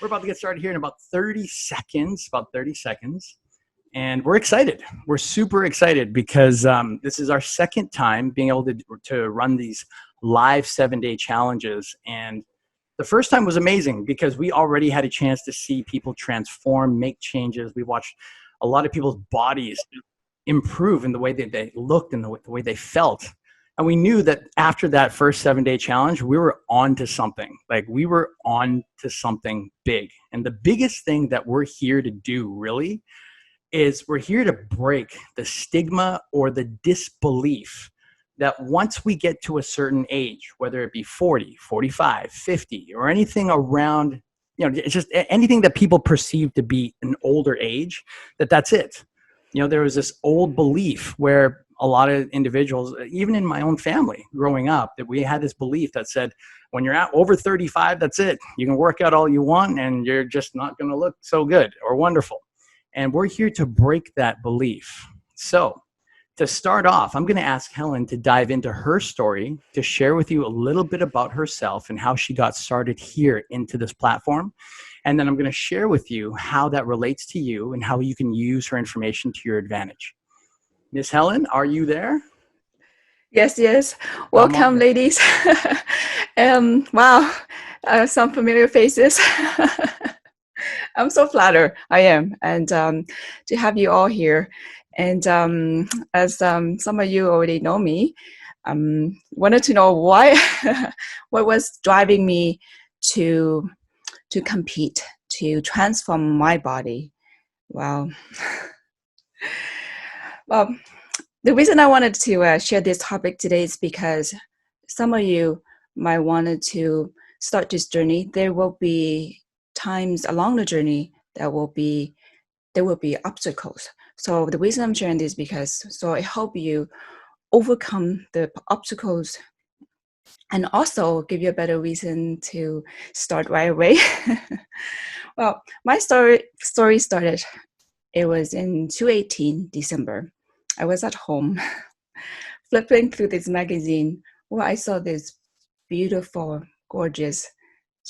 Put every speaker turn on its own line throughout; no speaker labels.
We're about to get started here in about 30 seconds, And we're excited. We're super excited because this is our second time being able to run these live 7-day challenges. And the first time was amazing because we already had a chance to see people transform, make changes. We watched a lot of people's bodies improve in the way that they looked and the way they felt. And we knew that after that first 7-day challenge, we were on to something. Like we were on to something big. And the biggest thing that we're here to do really is we're here to break the stigma or the disbelief that once we get to a certain age, whether it be 40, 45, 50, or anything around, it's just anything that people perceive to be an older age, that's it. There was this old belief where a lot of individuals, even in my own family growing up, that we had this belief that said, when you're at over 35, that's it. You can work out all you want and you're just not going to look so good or wonderful. And we're here to break that belief. So to start off, I'm going to ask Helen to dive into her story, to share with you a little bit about herself and how she got started here into this platform. And then I'm going to share with you how that relates to you and how you can use her information to your advantage. Miss Helen, are you there?
Yes. Welcome, ladies. Wow, some familiar faces. I'm so flattered. I am. And to have you all here. And as some of you already know me, wanted to know why, what was driving me to compete, to transform my body. Wow. Well, the reason I wanted to share this topic today is because some of you might wanted to start this journey. There will be times along the journey there will be obstacles. So the reason I'm sharing this is because I help you overcome the obstacles and also give you a better reason to start right away. Well, my story started, it was in 2018, December. I was at home flipping through this magazine where I saw this beautiful, gorgeous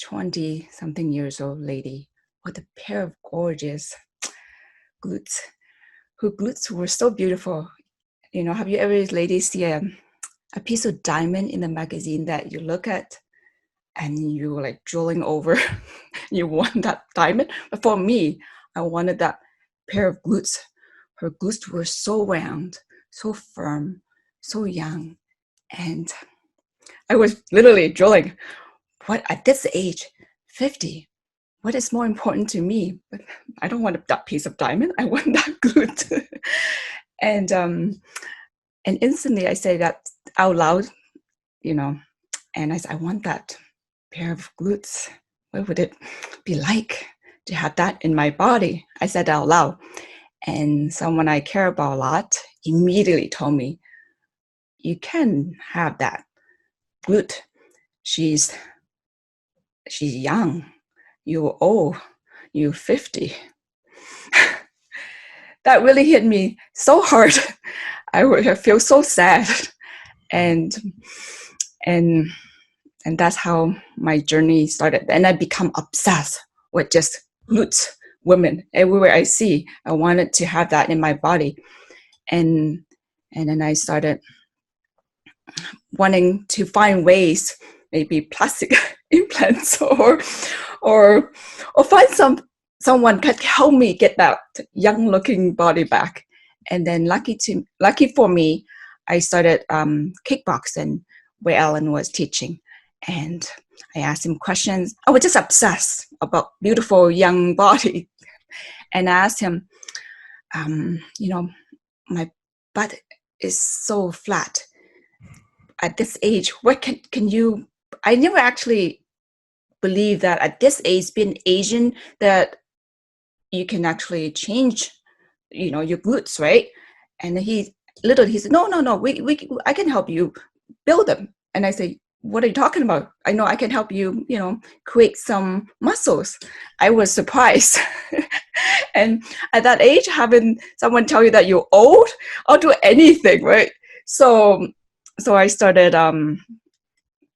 20-something years old lady with a pair of gorgeous glutes. Her glutes were so beautiful. Have you ever, ladies, see a piece of diamond in the magazine that you look at and you're like drooling over? You want that diamond? But for me, I wanted that pair of glutes. Her glutes were so round, so firm, so young. And I was literally drooling. What at this age, 50, what is more important to me? But I don't want that piece of diamond. I want that glute. And instantly I say that out loud, and I said, I want that pair of glutes. What would it be like to have that in my body? I said out loud. And someone I care about a lot immediately told me, you can have that glute. She's young. You're old. You're 50. That really hit me so hard. I feel so sad. And that's how my journey started. And I become obsessed with just glutes, women. Everywhere I see, I wanted to have that in my body. And then I started wanting to find ways, maybe plastic implants or find someone could help me get that young looking body back. And then lucky for me, I started kickboxing where Alan was teaching. And I asked him questions. I was just obsessed about beautiful young body. And I asked him, my butt is so flat. At this age, what can you, I never actually believed that at this age, being Asian, that you can actually change, your glutes, right? And he said, no, I can help you build them. And I say, what are you talking about? I know I can help you, create some muscles. I was surprised. And at that age, having someone tell you that you're old, I'll do anything, right? So I started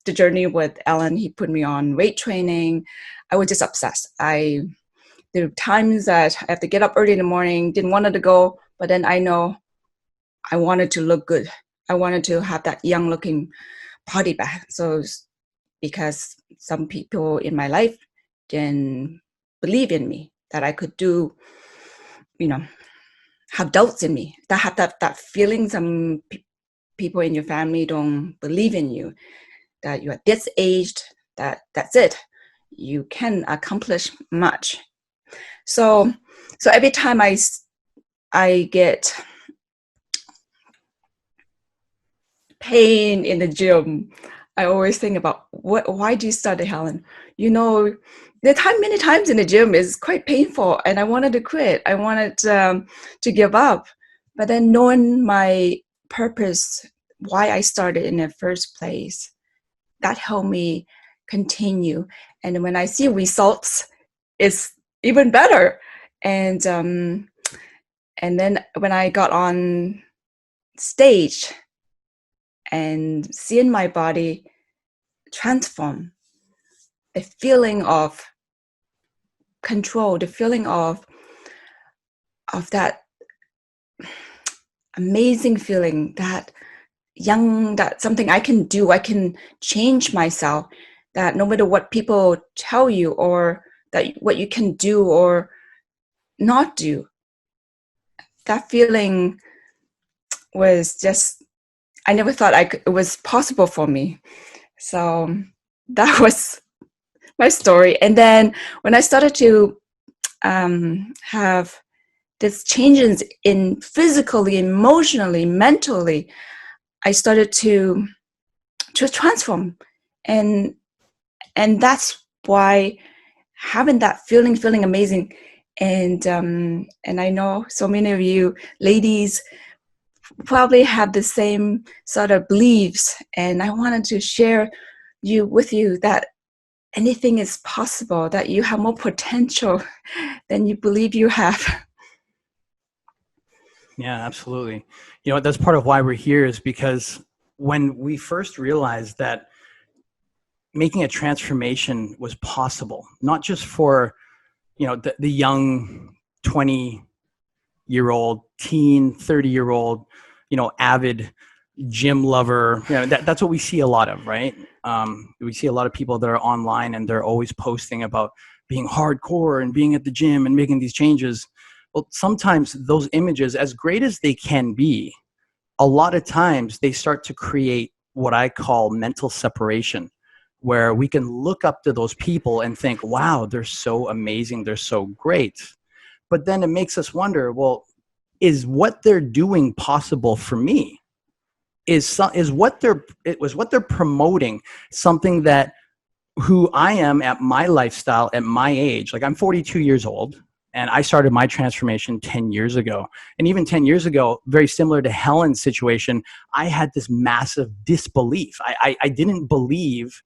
the journey with Alan. He put me on weight training. I was just obsessed. There were times that I have to get up early in the morning, didn't want to go, but then I know I wanted to look good. I wanted to have that young looking body back. So because some people in my life didn't believe in me, that I could do, have doubts in me, that have that feeling some people in your family don't believe in you, that you are this aged, that's it. You can accomplish much. So every time I get pain in the gym, I always think about why do you start it, Helen? The many times in the gym is quite painful, and I wanted to quit. I wanted to give up. But then knowing my purpose, why I started in the first place, that helped me continue. And when I see results, it's even better. And then when I got on stage and seeing my body transform, the feeling of control, the feeling of that amazing feeling, that something I can do, I can change myself, that no matter what people tell you or that what you can do or not do, that feeling was just, I never thought it was possible for me. So that was my story. And then when I started to have these changes in physically, emotionally, mentally, I started to transform. And that's why having that feeling amazing. And I know so many of you ladies probably have the same sort of beliefs, and I wanted to share with you that anything is possible, that you have more potential than you believe you have.
Yeah, absolutely. That's part of why we're here, is because when we first realized that making a transformation was possible, not just for, the young 20-year-old, teen, 30-year-old, avid gym lover. That's what we see a lot of, right? We see a lot of people that are online and they're always posting about being hardcore and being at the gym and making these changes. Well, sometimes those images, as great as they can be, a lot of times they start to create what I call mental separation, where we can look up to those people and think, wow, they're so amazing, they're so great. But then it makes us wonder, well, is what they're doing possible for me? Is what they're promoting something that who I am at my lifestyle, at my age? Like, I'm 42 years old, and I started my transformation 10 years ago. And even 10 years ago, very similar to Helen's situation, I had this massive disbelief. I didn't believe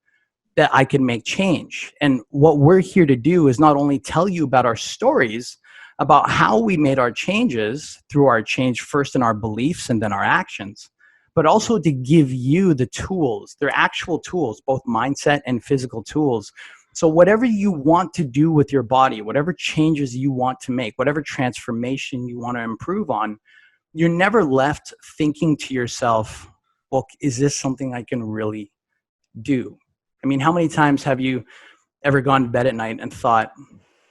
that I could make change. And what we're here to do is not only tell you about our stories, about how we made our changes through our change first in our beliefs and then our actions, but also to give you the tools. They're actual tools, both mindset and physical tools. So whatever you want to do with your body, whatever changes you want to make, whatever transformation you want to improve on, you're never left thinking to yourself, well, is this something I can really do? I mean, how many times have you ever gone to bed at night and thought,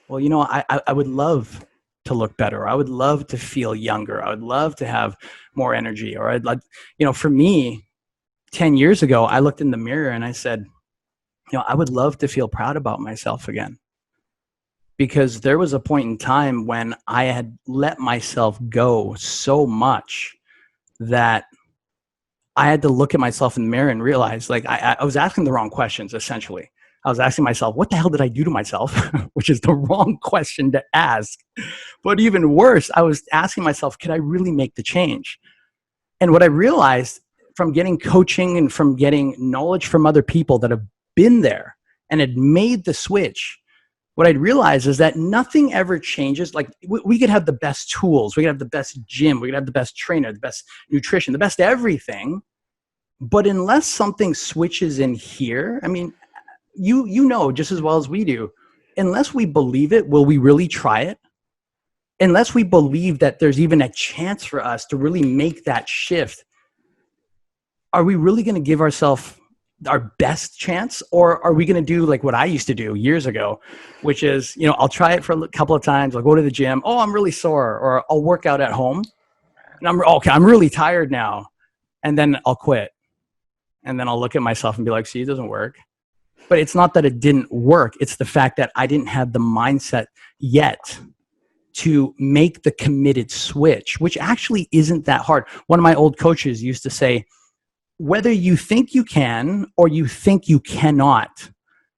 well, I would love to look better. I would love to feel younger. I would love to have more energy. Or I'd like, for me, 10 years ago, I looked in the mirror and I said, I would love to feel proud about myself again. Because there was a point in time when I had let myself go so much that I had to look at myself in the mirror and realize, like, I was asking the wrong questions, essentially. I was asking myself, what the hell did I do to myself? Which is the wrong question to ask. But even worse, I was asking myself, could I really make the change? And what I realized from getting coaching and from getting knowledge from other people that have been there and had made the switch, what I'd realized is that nothing ever changes. Like, we could have the best tools, we could have the best gym, we could have the best trainer, the best nutrition, the best everything. But unless something switches in here, I mean, you know just as well as we do, unless we believe it, will we really try it? Unless we believe that there's even a chance for us to really make that shift, are we really going to give ourselves our best chance? Or are we going to do like what I used to do years ago, which is, you know, I'll try it for a couple of times. I'll go to the gym. Oh, I'm really sore. Or I'll work out at home. And I'm really tired now. And then I'll quit. And then I'll look at myself and be like, see, it doesn't work. But it's not that it didn't work. It's the fact that I didn't have the mindset yet to make the committed switch, which actually isn't that hard. One of my old coaches used to say, whether you think you can or you think you cannot,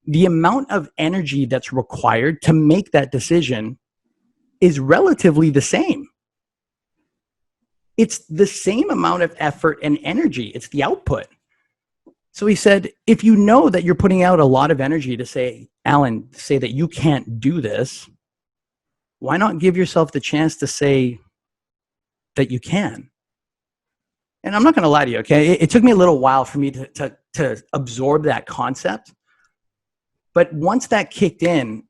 the amount of energy that's required to make that decision is relatively the same. It's the same amount of effort and energy. It's the output. So he said, if you know that you're putting out a lot of energy to say, Alan, say that you can't do this, why not give yourself the chance to say that you can? And I'm not going to lie to you, okay? It took me a little while for me to absorb that concept. But once that kicked in,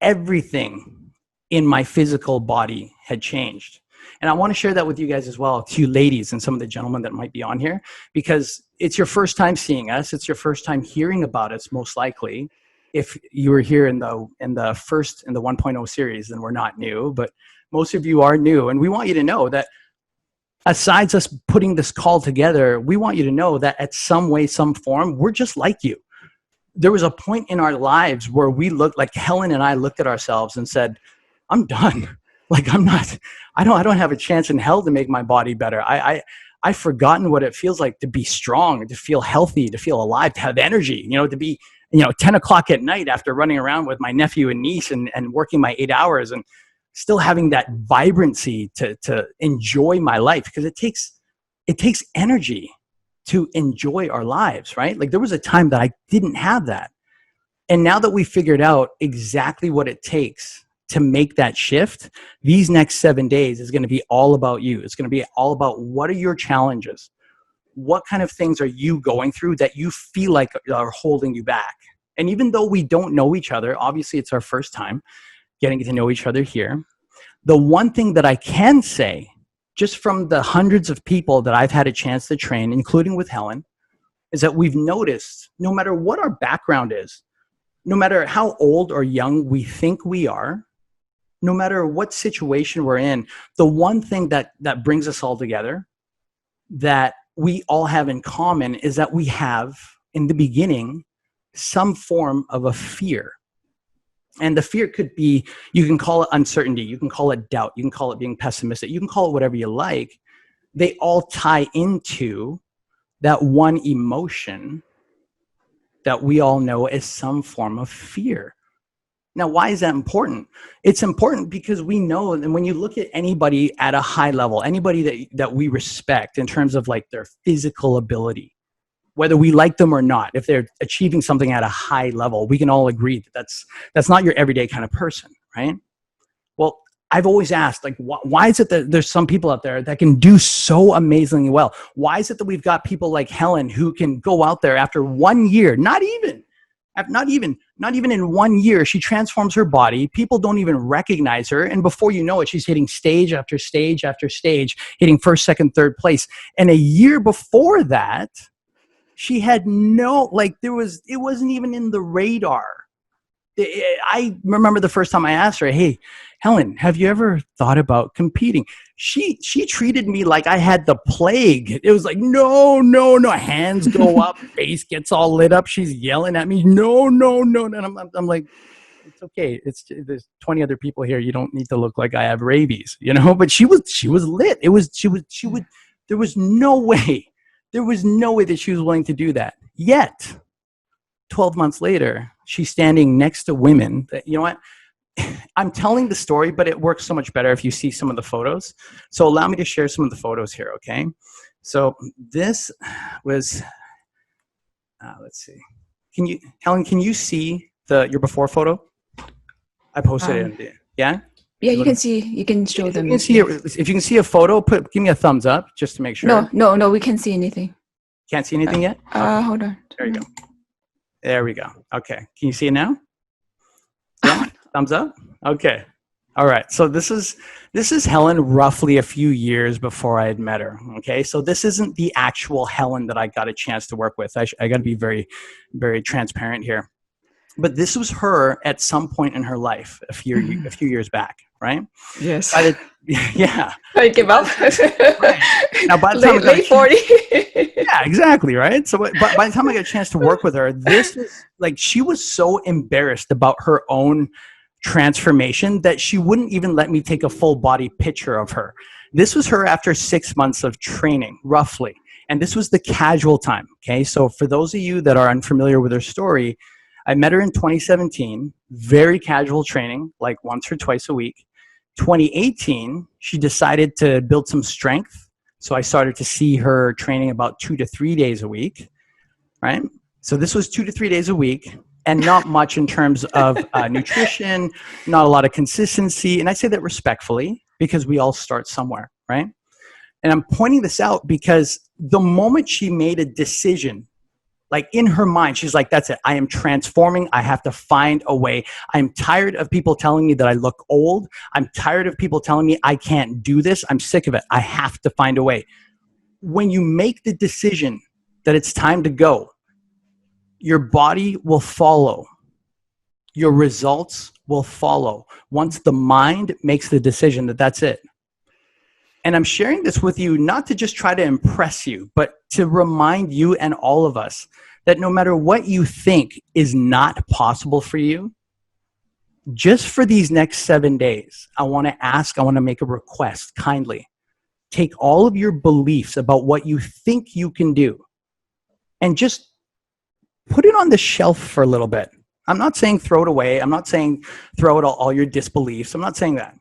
everything in my physical body had changed. And I want to share that with you guys as well, to you ladies and some of the gentlemen that might be on here, because it's your first time seeing us. It's your first time hearing about us, most likely. If you were here in the 1.0 series, then we're not new, but most of you are new. And we want you to know that aside us putting this call together, we want you to know that at some way, some form, we're just like you. There was a point in our lives where we looked like Helen and I looked at ourselves and said, I'm done. Like I don't have a chance in hell to make my body better. I've forgotten what it feels like to be strong, to feel healthy, to feel alive, to have energy, you know, to be, 10 o'clock at night after running around with my nephew and niece and working my 8 hours and still having that vibrancy to enjoy my life, because it takes energy to enjoy our lives, right? Like there was a time that I didn't have that. And now that we figured out exactly what it takes to make that shift, these next 7 days is going to be all about you. It's going to be all about what are your challenges? What kind of things are you going through that you feel like are holding you back? And even though we don't know each other, obviously it's our first time getting to know each other here. The one thing that I can say, just from the hundreds of people that I've had a chance to train, including with Helen, is that we've noticed no matter what our background is, no matter how old or young we think we are, no matter what situation we're in, the one thing that brings us all together, that we all have in common, is that we have, in the beginning, some form of a fear. And the fear could be, you can call it uncertainty, you can call it doubt, you can call it being pessimistic, you can call it whatever you like. They all tie into that one emotion that we all know as some form of fear. Now, why is that important? It's important because we know, and when you look at anybody at a high level, anybody that we respect in terms of like their physical ability, whether we like them or not, if they're achieving something at a high level, we can all agree that that's not your everyday kind of person, right? Well, I've always asked, like, why is it that there's some people out there that can do so amazingly well? Why is it that we've got people like Helen who can go out there after 1 year, not even in 1 year, she transforms her body. People don't even recognize her. And before you know it, she's hitting stage after stage after stage, hitting first, second, third place. And a year before that, she had it wasn't even in the radar. I remember the first time I asked her, hey, Helen, have you ever thought about competing? She treated me like I had the plague. It was like, no. Hands go up, face gets all lit up. She's yelling at me, no. And I'm like, it's okay. There's 20 other people here. You don't need to look like I have rabies, But she was lit. There was no way that she was willing to do that. Yet, 12 months later, she's standing next to women that, you know what? I'm telling the story, but it works so much better if you see some of the photos. So allow me to share some of the photos here, okay? So this was, let's see. Helen, can you see your before photo? I posted it in there. Yeah?
Yeah, you can show them.
If you can see a photo, give me a thumbs up just to make sure.
No, we can't see anything.
Can't see anything yet? Okay.
Hold on.
There you go. There we go. Okay. Can you see it now? Yeah. Thumbs up. Okay. All right. So this is Helen roughly a few years before I had met her. Okay. So this isn't the actual Helen that I got a chance to work with. I got to be very, very transparent here. But this was her at some point in her life a few years back, right?
Yes.
Yeah.
I give up.
Right. Now, by the time
late 40.
yeah, exactly, right? So by the time I got a chance to work with her, this was like, she was so embarrassed about her own transformation that she wouldn't even let me take a full body picture of her. This was her after 6 months of training, roughly. And this was the casual time, okay? So for those of you that are unfamiliar with her story, I met her in 2017, very casual training, like once or twice a week. 2018, she decided to build some strength. So I started to see her training about 2 to 3 days a week, right? So this was 2 to 3 days a week and not much in terms of nutrition, not a lot of consistency. And I say that respectfully because we all start somewhere, right? And I'm pointing this out because the moment she made a decision, like in her mind, she's like, that's it. I am transforming. I have to find a way. I'm tired of people telling me that I look old. I'm tired of people telling me I can't do this. I'm sick of it. I have to find a way. When you make the decision that it's time to go, your body will follow. Your results will follow once the mind makes the decision that that's it. And I'm sharing this with you not to just try to impress you, but to remind you and all of us that no matter what you think is not possible for you, just for these next 7 days, I want to make a request kindly. Take all of your beliefs about what you think you can do and just put it on the shelf for a little bit. I'm not saying throw it away. I'm not saying throw out all your disbeliefs. I'm not saying that.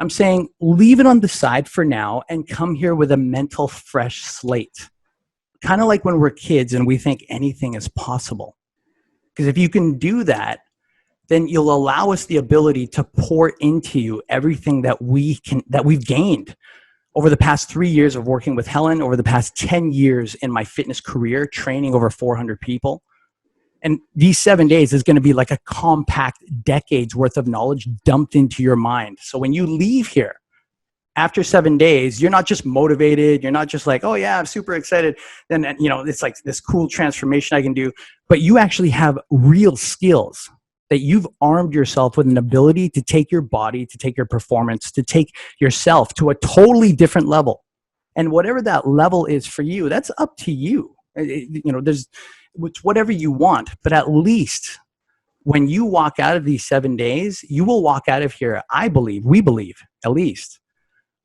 I'm saying leave it on the side for now and come here with a mental fresh slate. Kind of like when we're kids and we think anything is possible. Because if you can do that, then you'll allow us the ability to pour into you everything that we've gained over the past 3 years of working with Helen, over the past 10 years in my fitness career, training over 400 people. And these 7 days is going to be like a compact decades worth of knowledge dumped into your mind. So when you leave here after 7 days, you're not just motivated. You're not just like, oh yeah, I'm super excited. Then, it's like this cool transformation I can do, but you actually have real skills that you've armed yourself with an ability to take your body, to take your performance, to take yourself to a totally different level. And whatever that level is for you, that's up to you. It's whatever you want, but at least when you walk out of these 7 days, you will walk out of here, we believe, at least,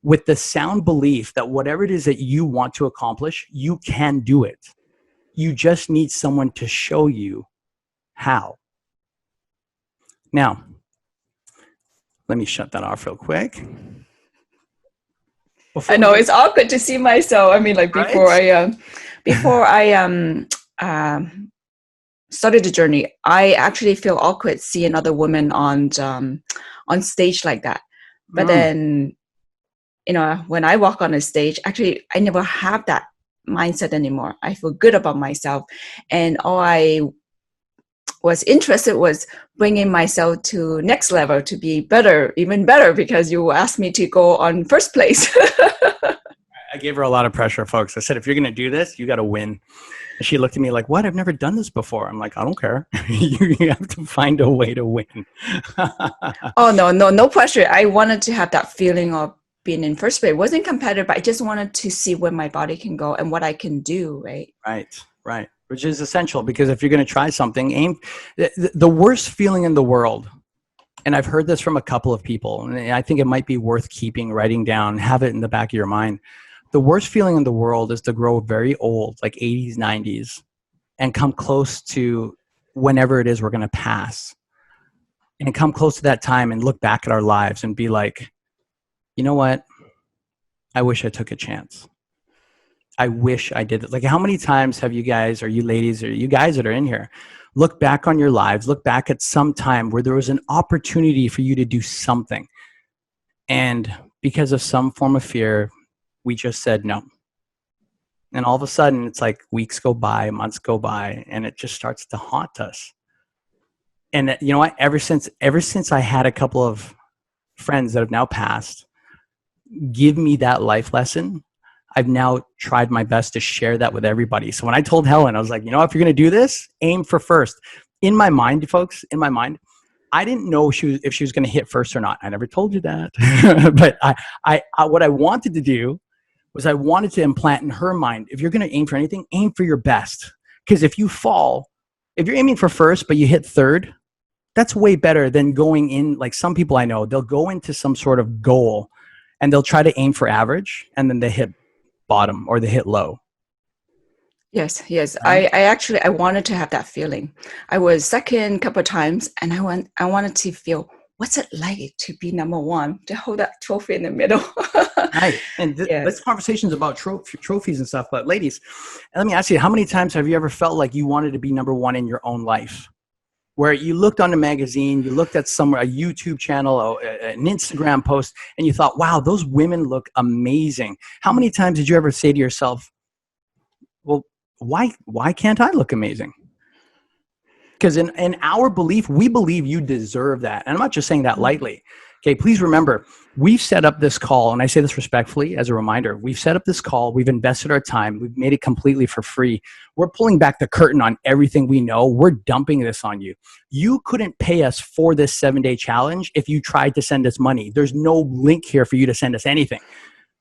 with the sound belief that whatever it is that you want to accomplish, you can do it. You just need someone to show you how. Now, let me shut that off real quick.
I know it's awkward to see myself. I mean, like before
right?
I started the journey, I actually feel awkward seeing other women on stage like that. But then, when I walk on a stage, actually, I never have that mindset anymore. I feel good about myself, and all I was interested was bringing myself to next level to be better, even better, because you asked me to go on first place.
I gave her a lot of pressure, folks. I said, if you're going to do this, you got to win. And she looked at me like, what? I've never done this before. I'm like, I don't care. You have to find a way to win.
Oh, no pressure. I wanted to have that feeling of being in first place. It wasn't competitive, but I just wanted to see where my body can go and what I can do, right?
Right. Which is essential, because if you're going to try something, the worst feeling in the world, and I've heard this from a couple of people, and I think it might be worth writing down, have it in the back of your mind. The worst feeling in the world is to grow very old, like 80s, 90s, and come close to whenever it is we're going to pass, and come close to that time and look back at our lives and be like, you know what? I wish I took a chance. I wish I did it. Like, how many times have you guys, or you ladies, or you guys that are in here, look back on your lives, look back at some time where there was an opportunity for you to do something, and because of some form of fear, we just said no. And all of a sudden, it's like weeks go by, months go by, and it just starts to haunt us. And you know what? Ever since I had a couple of friends that have now passed give me that life lesson, I've now tried my best to share that with everybody. So when I told Helen, I was like, you know, if you're going to do this, aim for first. In my mind, folks, in my mind, I didn't know if she was going to hit first or not. I never told you that. But what I wanted to do was I wanted to implant in her mind, if you're going to aim for anything, aim for your best. Because if you fall, if you're aiming for first, but you hit third, that's way better than going in, like some people I know, they'll go into some sort of goal and they'll try to aim for average and then they hit bottom or they hit low.
Yes, yes.
Right?
I actually I wanted to have that feeling. I was second a couple of times, and I wanted to feel what's it like to be number one, to hold that trophy in the middle.
Right. And this
Yes.
conversation's about trophies and stuff. But ladies, let me ask you, how many times have you ever felt like you wanted to be number one in your own life? Where you looked on a magazine, you looked at somewhere, a YouTube channel, an Instagram post, and you thought, wow, those women look amazing. How many times did you ever say to yourself, well, why can't I look amazing? Because in our belief, we believe you deserve that. And I'm not just saying that lightly. Okay, please remember, we've set up this call, and I say this respectfully as a reminder. We've set up this call. We've invested our time. We've made it completely for free. We're pulling back the curtain on everything we know. We're dumping this on you. You couldn't pay us for this 7-day challenge if you tried to send us money. There's no link here for you to send us anything.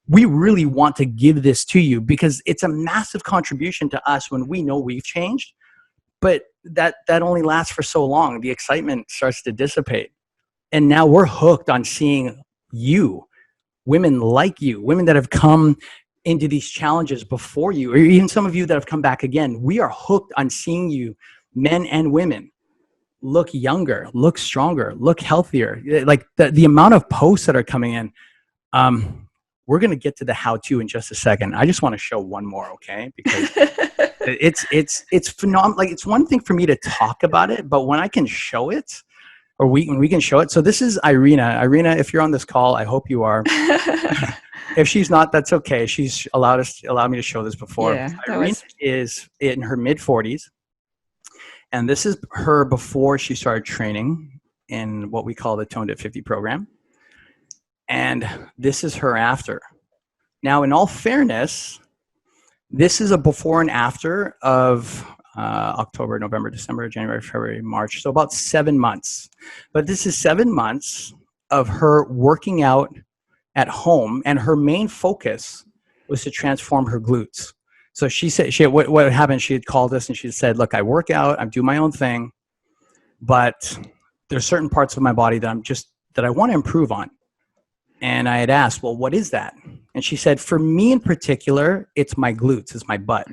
We really want to give this to you because it's a massive contribution to us when we know we've changed. But that only lasts for so long. The excitement starts to dissipate. And now we're hooked on seeing you, women like you, women that have come into these challenges before you, or even some of you that have come back again. We are hooked on seeing you, men and women, look younger, look stronger, look healthier. Like the amount of posts that are coming in. We're going to get to the how-to in just a second. I just want to show one more, okay? Because it's phenomenal. Like, it's one thing for me to talk about it, but when I can show it, or when we can show it. So this is Irina. Irina, if you're on this call, I hope you are. If she's not, that's okay. She's allowed me to show this before.
Yeah,
Irina is in her mid-40s, and this is her before she started training in what we call the TONED at 50 program. And this is her after. Now, in all fairness, this is a before and after of October, November, December, January, February, March. So about 7 months. But this is 7 months of her working out at home, and her main focus was to transform her glutes. So she said, what happened, she had called us and she said, look, I work out, I do my own thing, but there's certain parts of my body that I want to improve on. And I had asked, well, what is that? And she said, for me in particular, it's my glutes, it's my butt.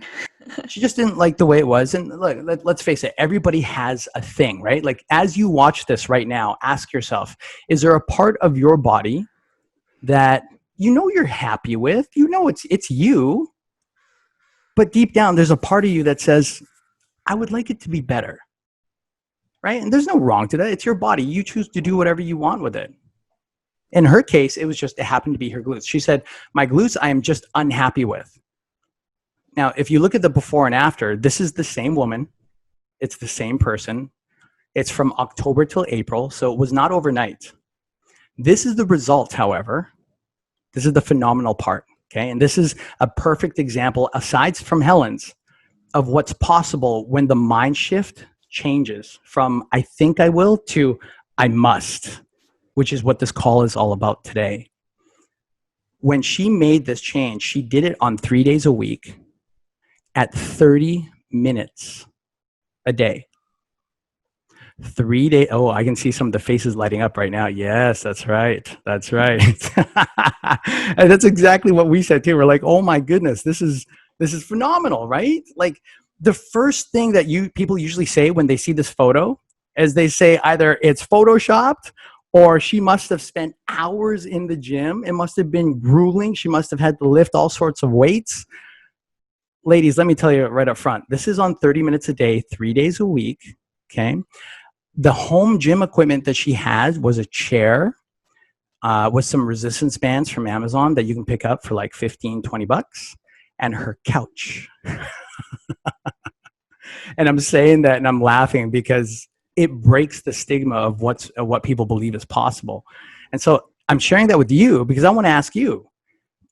She just didn't like the way it was. And look, let's face it, everybody has a thing, right? Like, as you watch this right now, ask yourself, is there a part of your body that you know you're happy with? You know it's you, but deep down, there's a part of you that says, I would like it to be better, right? And there's no wrong to that. It's your body. You choose to do whatever you want with it. In her case, it happened to be her glutes. She said, my glutes, I am just unhappy with. Now, if you look at the before and after, this is the same woman. It's the same person. It's from October till April, so it was not overnight. This is the result, however. This is the phenomenal part, okay? And this is a perfect example, aside from Helen's, of what's possible when the mind shift changes from I think I will to I must, which is what this call is all about today. When she made this change, she did it on 3 days a week at 30 minutes a day. 3 days. Oh, I can see some of the faces lighting up right now. Yes, that's right. That's right. And that's exactly what we said too. We're like, oh my goodness, this is phenomenal, right? Like, the first thing that people usually say when they see this photo is they say either it's photoshopped or she must have spent hours in the gym. It must have been grueling. She must have had to lift all sorts of weights. Ladies, let me tell you right up front, this is on 30 minutes a day, 3 days a week, okay? The home gym equipment that she had was a chair with some resistance bands from Amazon that you can pick up for like 15, 20 bucks. and her couch. And I'm saying that and I'm laughing because it breaks the stigma of what people believe is possible. And so I'm sharing that with you because I want to ask you,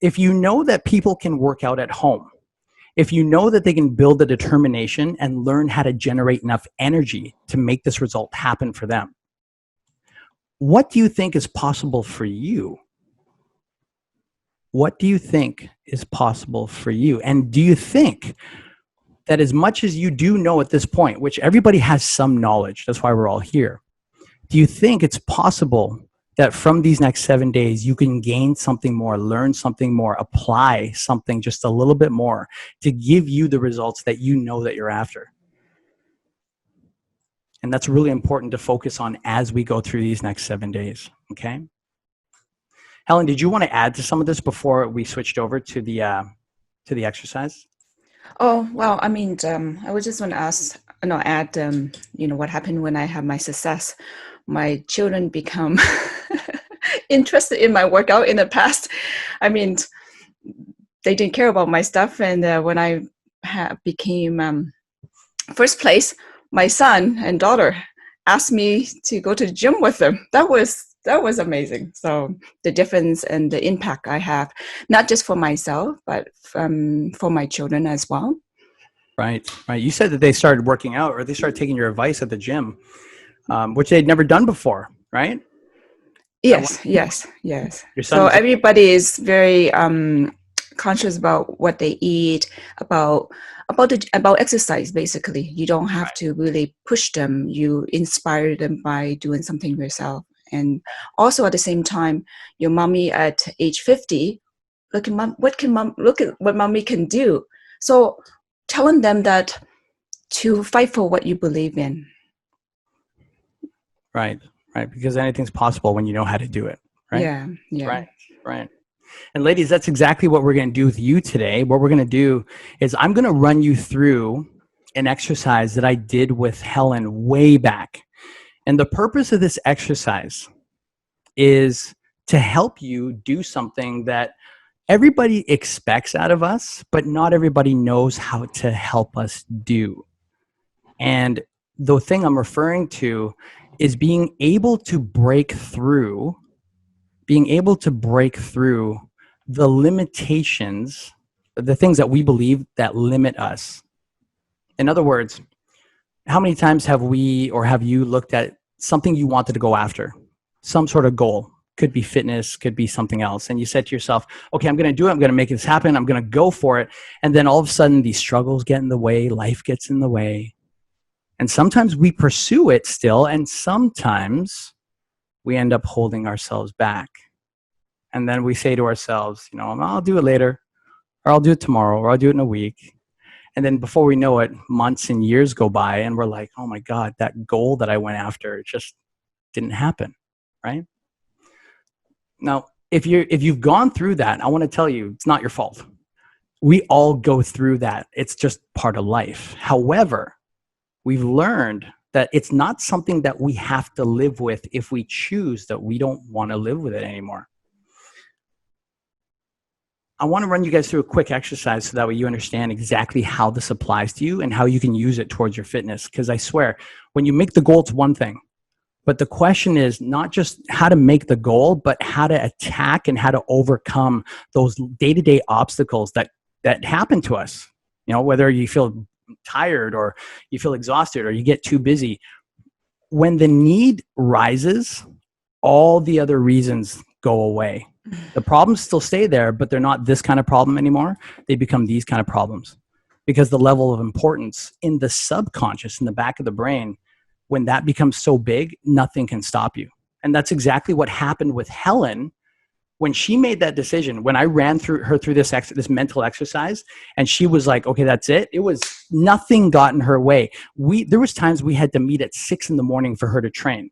if you know that people can work out at home, if you know that they can build the determination and learn how to generate enough energy to make this result happen for them, what do you think is possible for you? What do you think is possible for you? And do you think that as much as you do know at this point, which everybody has some knowledge, that's why we're all here, do you think it's possible that from these next 7 days, you can gain something more, learn something more, apply something just a little bit more to give you the results that you know that you're after? And that's really important to focus on as we go through these next 7 days, okay? Helen, did you want to add to some of this before we switched over to the exercise?
Oh, well, I mean, I was just want to add, what happened when I had my success. My children become interested in my workout in the past. I mean, they didn't care about my stuff. And when I became first place, my son and daughter asked me to go to the gym with them. That was amazing. So the difference and the impact I have, not just for myself, but for my children as well.
Right. You said that they started working out, or they started taking your advice at the gym, which they'd never done before, right?
Yes.
Your
So
son.
everybody is very conscious about what they eat, about exercise. Basically, you don't have to really push them. You inspire them by doing something yourself. And also at the same time, your mommy at age 50, look at what mommy can do. So telling them that to fight for what you believe in.
Right. Because anything's possible when you know how to do it. Right.
Yeah.
Right. And ladies, that's exactly what we're going to do with you today. What we're going to do is I'm going to run you through an exercise that I did with Helen way back. And the purpose of this exercise is to help you do something that everybody expects out of us, but not everybody knows how to help us do. And the thing I'm referring to is being able to break through the limitations, the things that we believe that limit us. In other words, how many times have we or have you looked at something you wanted to go after, some sort of goal? Could be fitness, could be something else. And you said to yourself, okay, I'm going to do it. I'm going to make this happen. I'm going to go for it. And then all of a sudden these struggles get in the way. Life gets in the way. And sometimes we pursue it still. And sometimes we end up holding ourselves back. And then we say to ourselves, I'll do it later, or I'll do it tomorrow, or I'll do it in a week. And then before we know it, months and years go by and we're like, oh my God, that goal that I went after just didn't happen, right? Now, if you've gone through that, I want to tell you, it's not your fault. We all go through that. It's just part of life. However, we've learned that it's not something that we have to live with if we choose that we don't want to live with it anymore. I want to run you guys through a quick exercise so that way you understand exactly how this applies to you and how you can use it towards your fitness. Because I swear, when you make the goal, it's one thing. But the question is not just how to make the goal, but how to attack and how to overcome those day-to-day obstacles that happen to us. Whether you feel tired or you feel exhausted or you get too busy. When the need rises, all the other reasons go away. The problems still stay there, but they're not this kind of problem anymore. They become these kind of problems because the level of importance in the subconscious, in the back of the brain, when that becomes so big, nothing can stop you. And that's exactly what happened with Helen when she made that decision. When I ran through this mental exercise and she was like, okay, that's it. It was nothing got in her way. There was times we had to meet at 6 a.m. for her to train.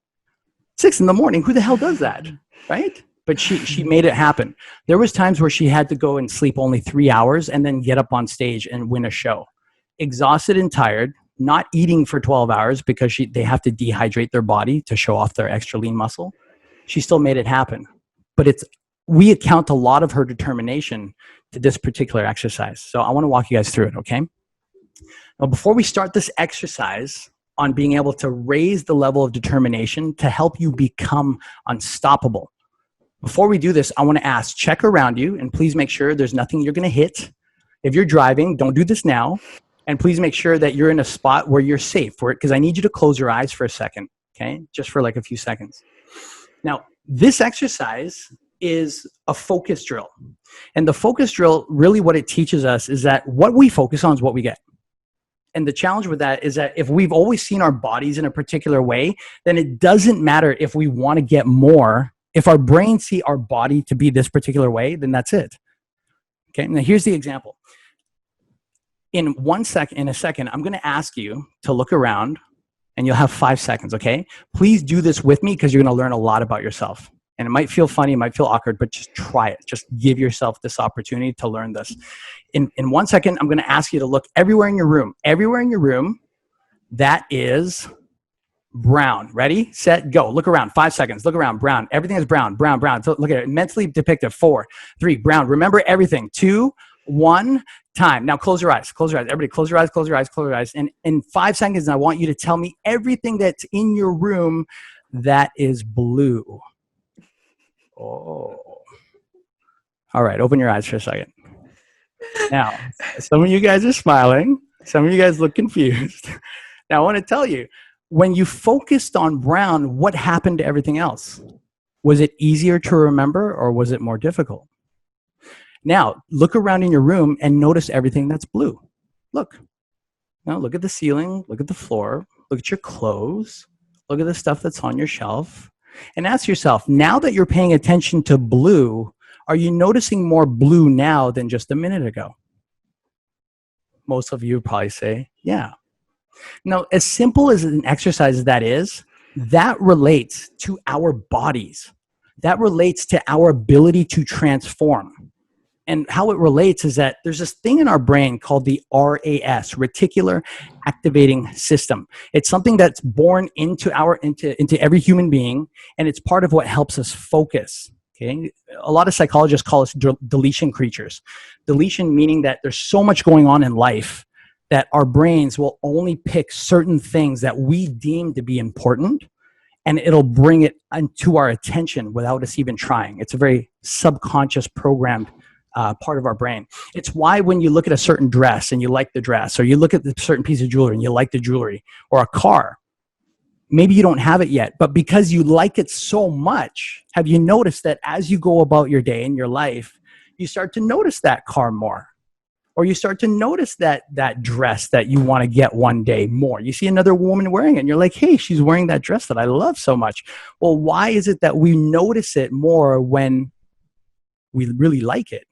6 a.m. Who the hell does that? Right? But she made it happen. There was times where she had to go and sleep only 3 hours and then get up on stage and win a show. Exhausted and tired, not eating for 12 hours because they have to dehydrate their body to show off their extra lean muscle. She still made it happen. But we account a lot of her determination to this particular exercise. So I want to walk you guys through it, okay? Now, before we start this exercise on being able to raise the level of determination to help you become unstoppable, before we do this, I want to ask, check around you and please make sure there's nothing you're going to hit. If you're driving, don't do this now. And please make sure that you're in a spot where you're safe for it, because I need you to close your eyes for a second, okay? Just for like a few seconds. Now, this exercise is a focus drill. And the focus drill, really what it teaches us is that what we focus on is what we get. And the challenge with that is that if we've always seen our bodies in a particular way, then it doesn't matter if we want to get more. If our brains see our body to be this particular way, then that's it. Okay, now here's the example. In a second, I'm going to ask you to look around, and you'll have 5 seconds, okay? Please do this with me because you're going to learn a lot about yourself. And it might feel funny, it might feel awkward, but just try it. Just give yourself this opportunity to learn this. In 1 second, I'm going to ask you to look everywhere in your room. Everywhere in your room that is brown. Ready, set, go. Look around. 5 seconds. Look around. Brown. Everything is brown. Brown, brown. So look at it. Mentally depict it. 4, 3, brown. Remember everything. 2, 1, time. Now close your eyes. Close your eyes. Everybody close your eyes, close your eyes, close your eyes. And in 5 seconds, I want you to tell me everything that's in your room that is blue. Oh. All right. Open your eyes for a second. Now, some of you guys are smiling. Some of you guys look confused. Now, I want to tell you, when you focused on brown, what happened to everything else? Was it easier to remember or was it more difficult? Now, look around in your room and notice everything that's blue. Look. Now, look at the ceiling. Look at the floor. Look at your clothes. Look at the stuff that's on your shelf. And ask yourself, now that you're paying attention to blue, are you noticing more blue now than just a minute ago? Most of you probably say, yeah. Now, as simple as an exercise as that is, that relates to our bodies. That relates to our ability to transform. And how it relates is that there's this thing in our brain called the R.A.S, Reticular Activating System. It's something that's born into every human being, and it's part of what helps us focus. Okay? A lot of psychologists call us deletion creatures. Deletion meaning that there's so much going on in life that our brains will only pick certain things that we deem to be important, and it'll bring it into our attention without us even trying. It's a very subconscious programmed part of our brain. It's why when you look at a certain dress and you like the dress, or you look at a certain piece of jewelry and you like the jewelry, or a car, maybe you don't have it yet, but because you like it so much, have you noticed that as you go about your day in your life, you start to notice that car more? Or you start to notice that dress that you want to get one day more. You see another woman wearing it and you're like, hey, she's wearing that dress that I love so much. Well, why is it that we notice it more when we really like it?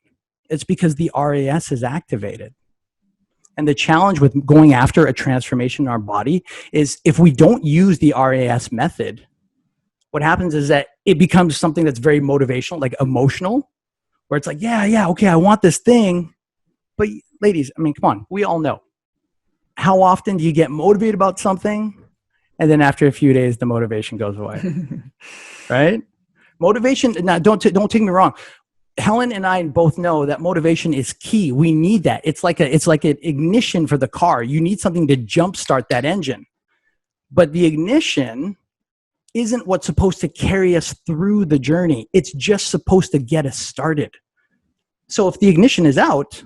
It's because the R.A.S is activated. And the challenge with going after a transformation in our body is if we don't use the R.A.S method, what happens is that it becomes something that's very motivational, like emotional, where it's like, yeah, okay, I want this thing. But ladies, I mean, come on, we all know. How often do you get motivated about something and then after a few days, the motivation goes away, right? Motivation, now don't take me wrong. Helen and I both know that motivation is key. We need that. It's like an ignition for the car. You need something to jumpstart that engine. But the ignition isn't what's supposed to carry us through the journey. It's just supposed to get us started. So if the ignition is out,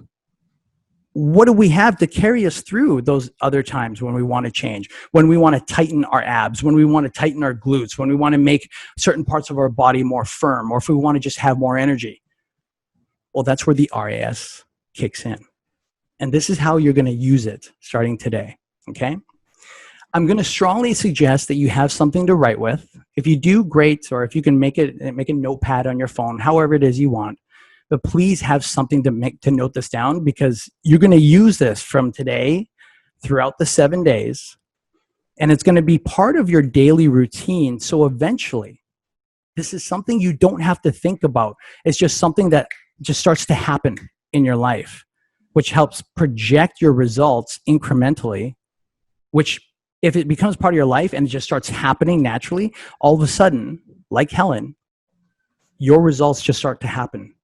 what do we have to carry us through those other times when we want to change, when we want to tighten our abs, when we want to tighten our glutes, when we want to make certain parts of our body more firm, or if we want to just have more energy? Well, that's where the R.A.S kicks in. And this is how you're going to use it starting today, okay? I'm going to strongly suggest that you have something to write with. If you do, great, or if you can make a notepad on your phone, however it is you want. But please have something to note this down, because you're going to use this from today throughout the 7 days, and it's going to be part of your daily routine. So eventually, this is something you don't have to think about. It's just something that just starts to happen in your life, which helps project your results incrementally, which if it becomes part of your life and it just starts happening naturally, all of a sudden, like Helen, your results just start to happen.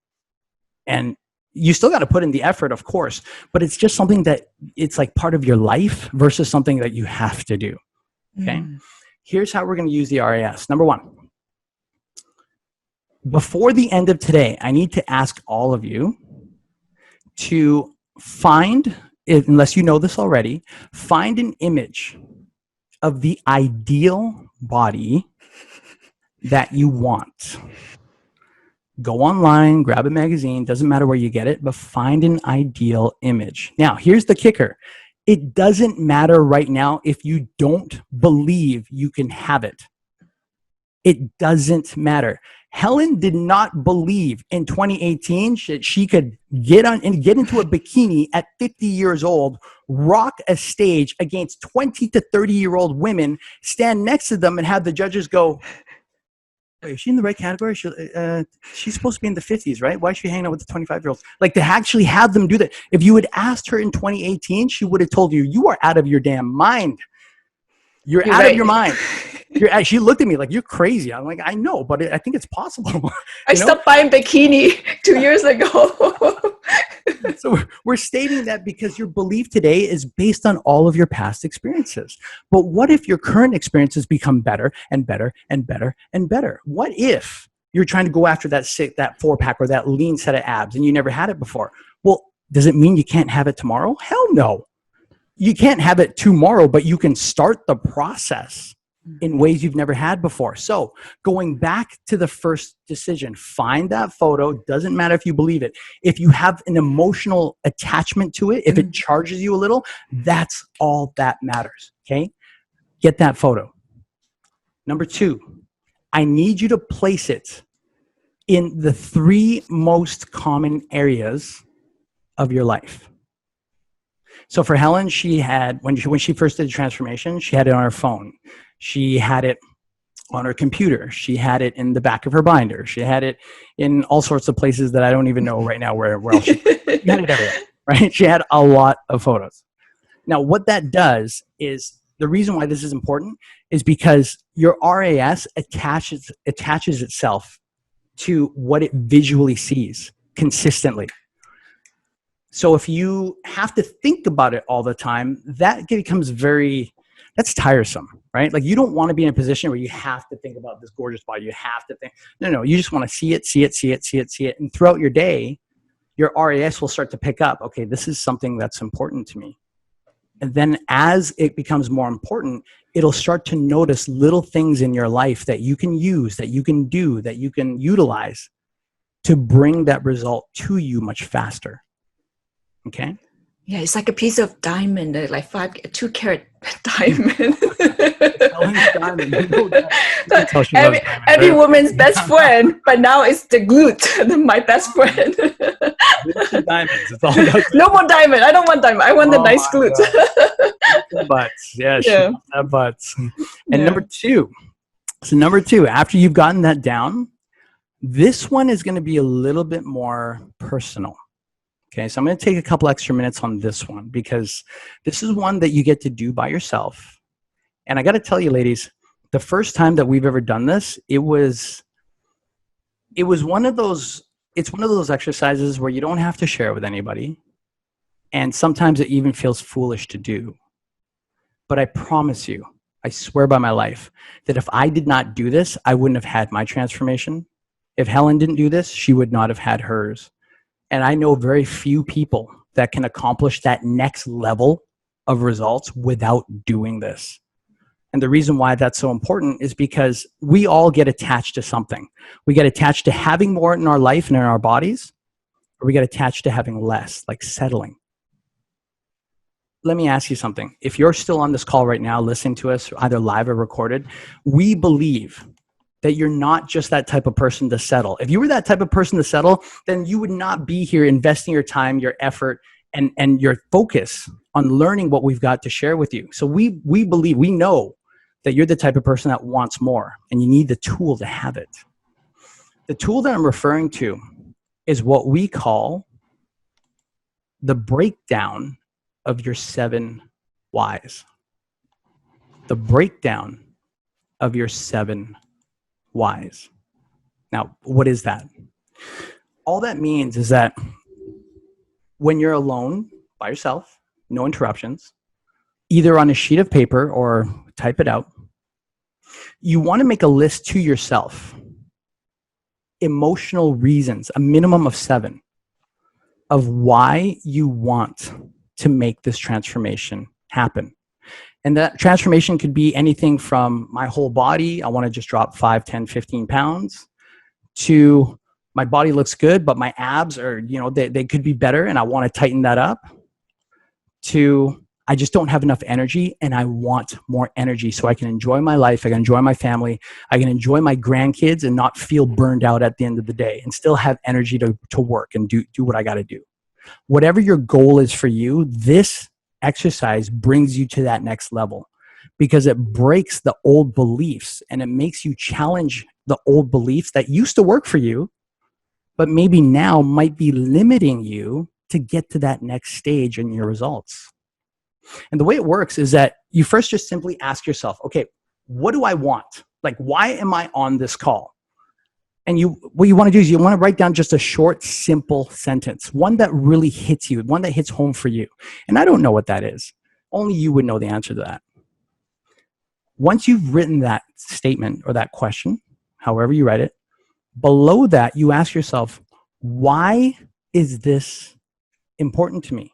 And you still got to put in the effort, of course, but it's just something that it's like part of your life versus something that you have to do. Okay. Here's how we're going to use the R.A.S. Number one, before the end of today, I need to ask all of you to find, unless you know this already, find an image of the ideal body that you want. Go online, grab a magazine, doesn't matter where you get it, but find an ideal image. Now, here's the kicker. It doesn't matter right now if you don't believe you can have it. It doesn't matter. Helen did not believe in 2018 she could get into a bikini at 50 years old, rock a stage against 20 to 30-year-old women, stand next to them and have the judges go, wait, is she in the right category? She's supposed to be in the 50s, right? Why is she hanging out with the 25-year-olds? Like, to actually have them do that. If you had asked her in 2018, she would have told you, you are out of your damn mind. You're out of your mind. She looked at me like, you're crazy. I'm like, I know, but I think it's possible.
I stopped buying bikini 2 years ago.
So we're stating that because your belief today is based on all of your past experiences. But what if your current experiences become better and better and better and better? What if you're trying to go after that 4-pack or that lean set of abs and you never had it before? Well, does it mean you can't have it tomorrow? Hell no. You can't have it tomorrow, but you can start the process in ways you've never had before. So going back to the first decision, find that photo. Doesn't matter if you believe it. If you have an emotional attachment to it, if it charges you a little, that's all that matters. Okay. Get that photo. Number two, I need you to place it in the 3 most common areas of your life. So for Helen, she had, when she first did the transformation, she had it on her phone. She had it on her computer. She had it in the back of her binder. She had it in all sorts of places that I don't even know right now where else she had it everywhere, right? She had a lot of photos. Now, what that does is, the reason why this is important is because your R.A.S. attaches itself to what it visually sees consistently. So if you have to think about it all the time, that becomes that's tiresome, right? Like, you don't want to be in a position where you have to think about this gorgeous body. You have to think, no, you just want to see it. And throughout your day, your R.A.S. will start to pick up, okay, this is something that's important to me. And then as it becomes more important, it'll start to notice little things in your life that you can use, that you can do, that you can utilize to bring that result to you much faster. Okay. Yeah,
it's like a piece of diamond, like 2-carat diamond.
Diamond. You know that.
Every woman's best friend, but now it's the glute, my best friend.
Diamonds. It's all about
no more diamond. I don't want diamond. I want the nice glute.
Butts. Yeah, she wants to have butts. And number two, after you've gotten that down, this one is going to be a little bit more personal. Okay, so I'm going to take a couple extra minutes on this one because this is one that you get to do by yourself. And I got to tell you, ladies, the first time that we've ever done this, it was one of those exercises where you don't have to share it with anybody. And sometimes it even feels foolish to do. But I promise you, I swear by my life, that if I did not do this, I wouldn't have had my transformation. If Helen didn't do this, she would not have had hers. And I know very few people that can accomplish that next level of results without doing this. And the reason why that's so important is because we all get attached to something. We get attached to having more in our life and in our bodies, or we get attached to having less, like settling. Let me ask you something. If you're still on this call right now, listening to us, either live or recorded, we believe that you're not just that type of person to settle. If you were that type of person to settle, then you would not be here investing your time, your effort, and your focus on learning what we've got to share with you. So we believe, we know that you're the type of person that wants more, and you need the tool to have it. The tool that I'm referring to is what we call the breakdown of your 7 whys. The breakdown of your 7 whys. Now, what is that? All that means is that when you're alone by yourself, no interruptions, either on a sheet of paper or type it out, you want to make a list to yourself, emotional reasons, a minimum of 7, of why you want to make this transformation happen. And that transformation could be anything from my whole body, I want to just drop 5, 10, 15 pounds, to my body looks good, but my abs are, they could be better and I want to tighten that up, to I just don't have enough energy and I want more energy so I can enjoy my life, I can enjoy my family, I can enjoy my grandkids and not feel burned out at the end of the day and still have energy to work and do what I got to do. Whatever your goal is for you, this exercise brings you to that next level because it breaks the old beliefs and it makes you challenge the old beliefs that used to work for you, but maybe now might be limiting you to get to that next stage in your results. And the way it works is that you first just simply ask yourself, okay, what do I want? Like, why am I on this call? And what you want to do is you want to write down just a short, simple sentence, one that really hits you, one that hits home for you. And I don't know what that is. Only you would know the answer to that. Once you've written that statement or that question, however you write it, below that, you ask yourself, why is this important to me?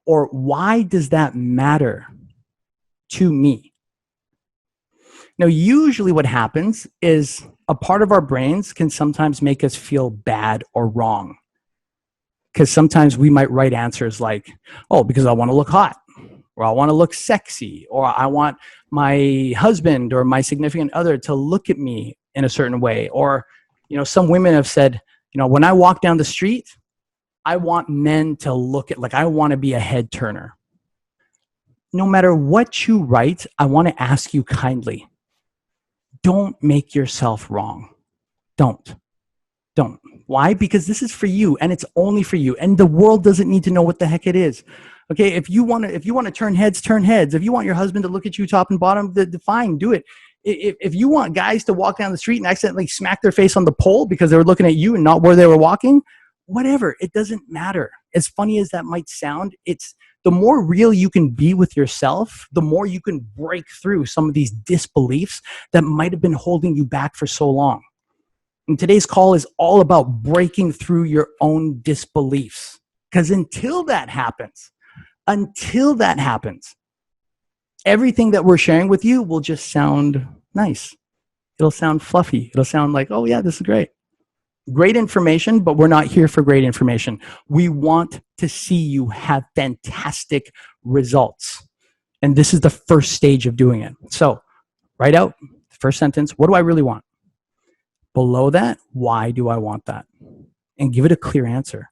Or why does that matter to me? Now, usually what happens is a part of our brains can sometimes make us feel bad or wrong. Because sometimes we might write answers like, oh, because I want to look hot, or I want to look sexy, or I want my husband or my significant other to look at me in a certain way. Or, some women have said, when I walk down the street, I want men to look at, like, I want to be a head turner. No matter what you write, I want to ask you kindly, don't make yourself wrong. Don't. Why? Because this is for you and it's only for you. And the world doesn't need to know what the heck it is. Okay, if you want to turn heads, turn heads. If you want your husband to look at you top and bottom, fine, do it. If you want guys to walk down the street and accidentally smack their face on the pole because they were looking at you and not where they were walking, whatever, it doesn't matter. As funny as that might sound, it's the more real you can be with yourself, the more you can break through some of these disbeliefs that might have been holding you back for so long. And today's call is all about breaking through your own disbeliefs. Because until that happens, everything that we're sharing with you will just sound nice. It'll sound fluffy. It'll sound like, oh yeah, this is great. Great information, but we're not here for great information. We want to see you have fantastic results. And this is the first stage of doing it. So write out the first sentence. What do I really want? Below that, why do I want that? And give it a clear answer.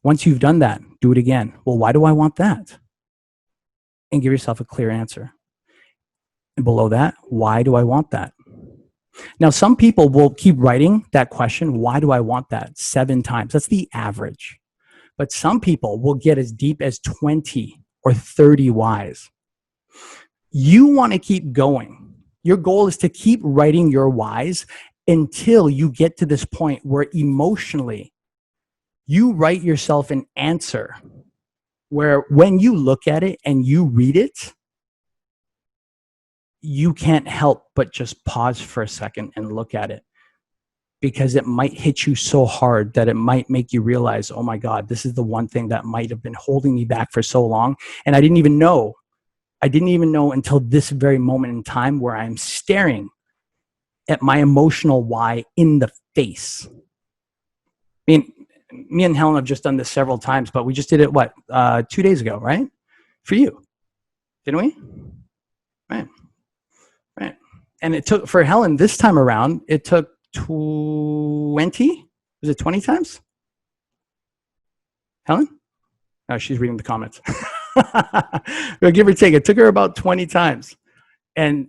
Once you've done that, do it again. Well, why do I want that? And give yourself a clear answer. And below that, why do I want that? Now, some people will keep writing that question, why do I want that? 7 times. That's the average. But some people will get as deep as 20 or 30 whys. You want to keep going. Your goal is to keep writing your whys until you get to this point where emotionally you write yourself an answer where when you look at it and you read it, you can't help but just pause for a second and look at it, because it might hit you so hard that it might make you realize, oh my God, this is the one thing that might have been holding me back for so long. And I didn't even know until this very moment in time where I'm staring at my emotional why in the face. I mean, me and Helen have just done this several times, but we just did it, 2 days ago, right? For you, didn't we? Right. And it took, for Helen this time around, it took 20, was it 20 times? Helen? Oh, she's reading the comments. Give or take, it took her about 20 times. And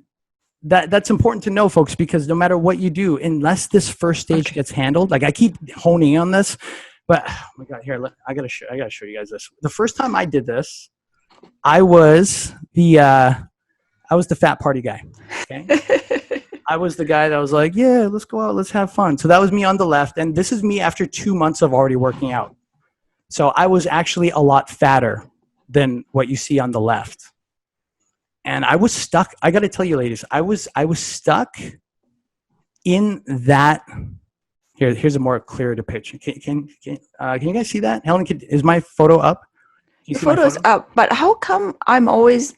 that's important to know, folks, because no matter what you do, unless this first stage gets handled, like I keep honing on this, but oh my God, here, I gotta show you guys this. The first time I did this, I was the fat party guy. Okay, I was the guy that was like, yeah, let's go out, let's have fun. So that was me on the left. And this is me after 2 months of already working out. So I was actually a lot fatter than what you see on the left. And I was stuck. I got to tell you, ladies, I was stuck in that. Here's a more clear depiction. Can you guys see that? Helen, is my photo up? Can you
The
see my
photo's
photo?
up, but how come I'm always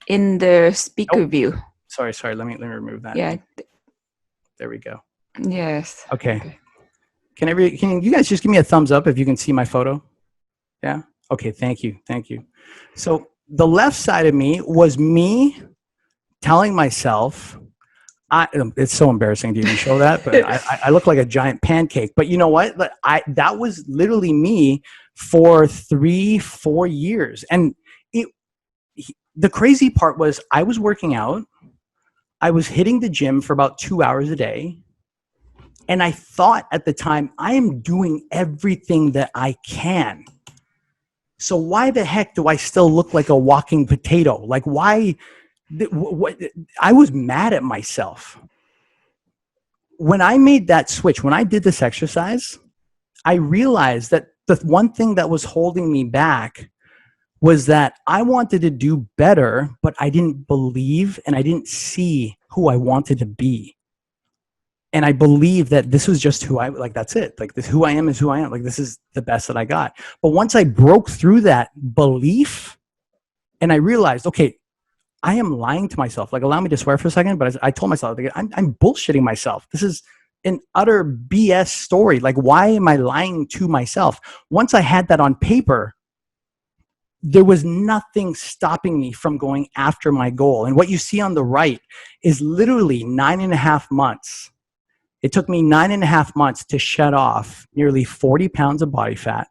in the speaker view?
Sorry. Let me remove that.
Yeah.
There we go.
Yes.
Okay. Can you guys just give me a thumbs up if you can see my photo? Yeah. Okay. Thank you. So the left side of me was me telling myself, it's so embarrassing to even show that, but I look like a giant pancake. But you know what? That was literally me for 3-4 years. And the crazy part was I was working out. I was hitting the gym for about 2 hours a day. And I thought at the time, I am doing everything that I can. So why the heck do I still look like a walking potato? Like why? I was mad at myself. When I made that switch, when I did this exercise, I realized that the one thing that was holding me back was that I wanted to do better, but I didn't believe and I didn't see who I wanted to be. And I believe that this was just that's it. Like who I am is who I am. Like this is the best that I got. But once I broke through that belief and I realized, okay, I am lying to myself. Like allow me to swear for a second, but I told myself, like, I'm bullshitting myself. This is an utter BS story. Like why am I lying to myself? Once I had that on paper, there was nothing stopping me from going after my goal. And what you see on the right is literally 9.5 months. It took me 9.5 months to shed off nearly 40 pounds of body fat.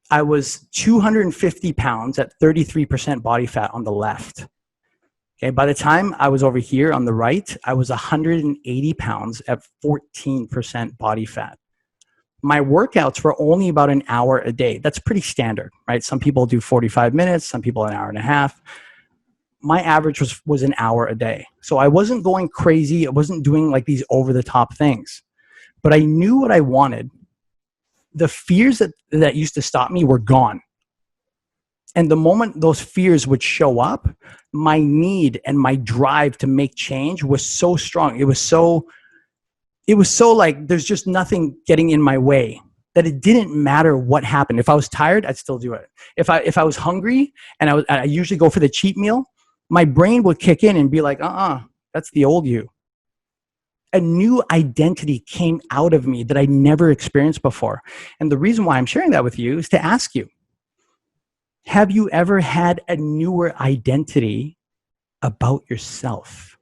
I was 250 pounds at 33% body fat on the left. Okay, by the time I was over here on the right, I was 180 pounds at 14% body fat. My workouts were only about an hour a day. That's pretty standard, right? Some people do 45 minutes, some people an hour and a half. My average was an hour a day. So I wasn't going crazy. I wasn't doing like these over the top things, but I knew what I wanted. The fears that used to stop me were gone. And the moment those fears would show up, my need and my drive to make change was so strong. It was so like there's just nothing getting in my way that it didn't matter what happened. If I was tired, I'd still do it. If I was hungry and I usually go for the cheat meal, my brain would kick in and be like, that's the old you. A new identity came out of me that I never experienced before. And the reason why I'm sharing that with you is to ask you, have you ever had a newer identity about yourself?